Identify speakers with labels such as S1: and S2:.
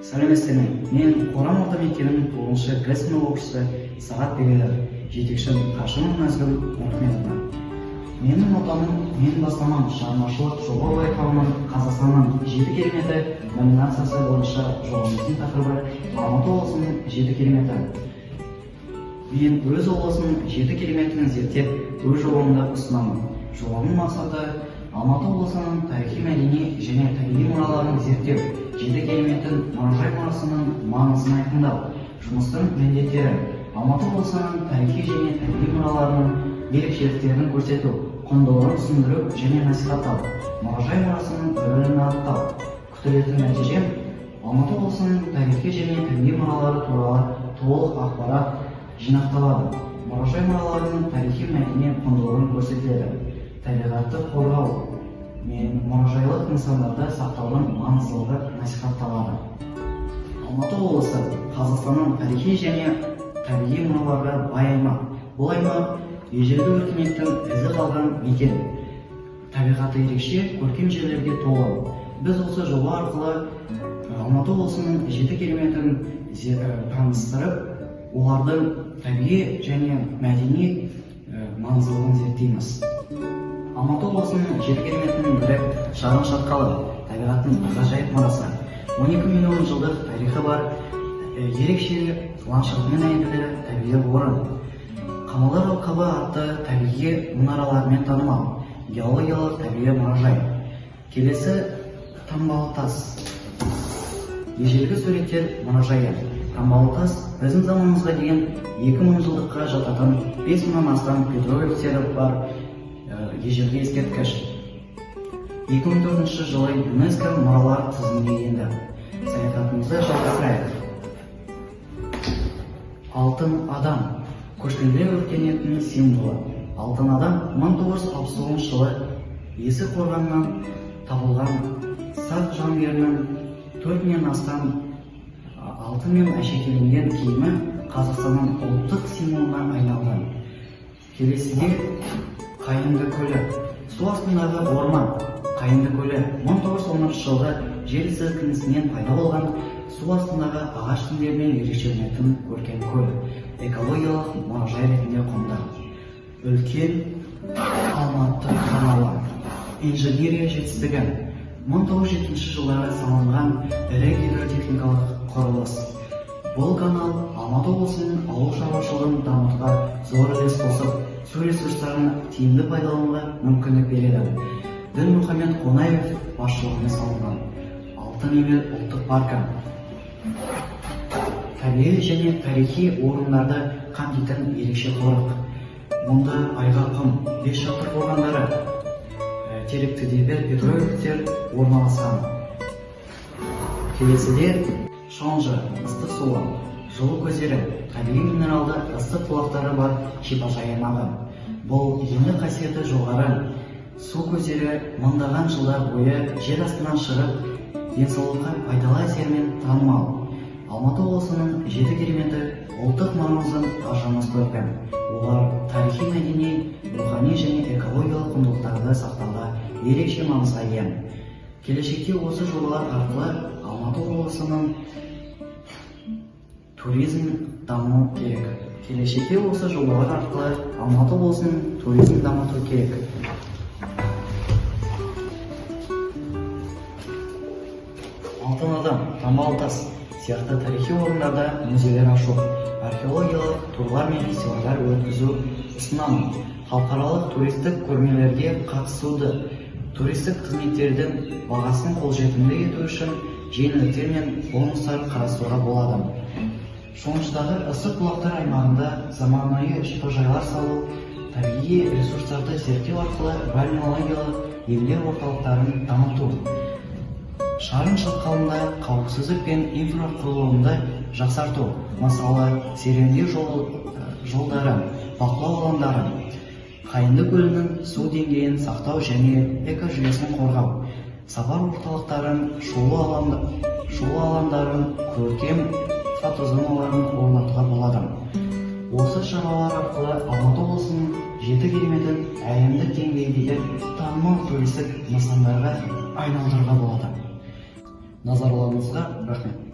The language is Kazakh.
S1: Сәлеметсіздер ме? Мен Қорам орта мектебінің 9-шы Г сынып оқушысы Сағат Бегелер, жетекшім Қашымов Назгүл Нұрахметовна. Менің отаным, менің бастамам шығармашылық жоба байқауының Қазақстанның 7 кереметі номинациясы бойынша жобамыздың тақырыбы Алматы облысының 7 кереметі. Мен өз облысының 7 кереметін зерттеп, өз жобамды ұсынамын. Жобамның мақсаты Алматы облысының тарихи-мәдени және табиғи мұраларын зерттеу, 7 кереметін мұражай мұрасының маңызын айқындау. Жұмыстың міндеттері Алматы облысының тарихи және табиғи мұраларының ерекшеліктерін көрсету, құндылығын түсіндіру және насихаттау, мұражай мұрасының рөлін анықтау. Күтілетін нәтиже Алматы облысының тарихи және табиғи мұралары туралы толық ақпарат жинақталады. Мұражай мұраларының тарихи-мәдени құндылығын көрсетіледі. Табиғатты қорғау мен мұражайлық нысандарды сақтаудың маңыздылығы насихатталады. Алматы облысы Қазақстанның тарихи және табиғи мұраларға бай аймақ. Бұл аймақ ежелгі өркениеттің ізі қалған мекен. Табиғаты ерекше, көркем жерлерге толы. Біз осы жоба арқылы Алматы облысының 7 кереметін таныстырып, олардың табиғи және мәдени маңыздылығын зерттейміз. Алматы облысының 7 кереметінің бірі Шағын Шатқалы, табиғаттың ғажайып мұрасы. 12 миллион жылдық тарихы бар, ерекше ландшафтымен әйгілі табиғи орын. Қамалар алқабы атты табиғи мұнаралармен танымал, геологиялық табиғи мұражай. Келесі Таңбалы тас. Ежелгі суреттер мұражайы. Таңбалы тас біздің заманымызға дейін 2000 жылдыққа жататын 5000-нан астам петроглифтері бар ежелгі ескерткіш. 2004 жылы ЮНЕСКО мұралар тізіміне енді. Саяхатымызды жалғастырайық. Алтын адам. Көшпенділер өркениетінің символы. Алтын адам 1960 жылы Есік қорғанынан табылған сақ жауынгерінің 4000-нен астам алтынмен әшекейленген киімі Қазақстанның ұлттық символына айналған. Келесіде Қайынды көлі. Су астындағы орман. Қайынды көлі 1910 жылғы жер сілкінісінен пайда болған су астындағы ағаш тіндерімен ерекшеленетін көркем көл. Экологиялық мұражай ретінде құнды. Үлкен Алматы каналы. Инженерия жетістігі. 1970 жылдары салынған ірі гидротехникалық құрылыс. Бұл канал Алматы облысының ауыл шаруашылығын дамытуға зор үлес қосып, су ресурстарын тиімді пайдалануға мүмкіндік береді. Дінмұхамед Қонаев басшылығымен салынған Алтын Емел ұлттық паркі. Табиғи және тарихи орындарды қамтитын ерекше қорық. Мұнда Айғақым, Бесшатыр қорғандары, Теректідегі петроглифтер орналасқан. Келесіде Шонжы, ыстық суы, жылу көздері, табиғи минералды ыстық бұлақтары бар шипажай аймағы. Бұл емдік қасиеті жоғары. Су көздері мыңдаған жылдар бойы жер астынан шығып, денсаулыққа пайдалы әсермен танымал. Алматы облысының 7 кереметі ұлттық маңызын ажырамас көркем. Олар тарихи, мәдени, рухани және экологиялық құндылықтарды сақтауда ерекше маңызға ие. Келешекте осы жобалар арқылы Алматы облысының туризм даму керек. Келешекте осы жобалар арқылы Алматы облысының туризм дамыту керек. Алтын адам, Таңбалы тас сияқты тарихи орындарда музейлер ашу, археологиялық турлар мен фестивальдар өткізу ұсынамын. Халықаралық туристік көрмелерге қатысуды, туристік қызметтердің бағасын қолжетімді ету үшін жеңілдіктер мен бонустар қарастыруға болады. Шонжыдағы ыстық бұлақтар аймағында заманауи шипажайлар салу, табиғи ресурстарды зерттеу арқылы бальнеологиялық емдеу орталықтарын дамыту. Шағын Шатқалында қауіпсіздік пен инфрақұрылымды жақсарту, мысалы серуендеу жолдары, бақылау алаңдары, Қайынды көлінің су деңгейін сақтау және экожүйесін қорғау, сапар орталықтарын, шолу алаңдарын, көркем фотозоналарын орнатуға болады. Осы шаралар арқылы Алматы облысының 7 кереметін әлемдік деңгейдегі танымал туристік нысандарға айналдыруға болады. Назарларыңызға рахмет.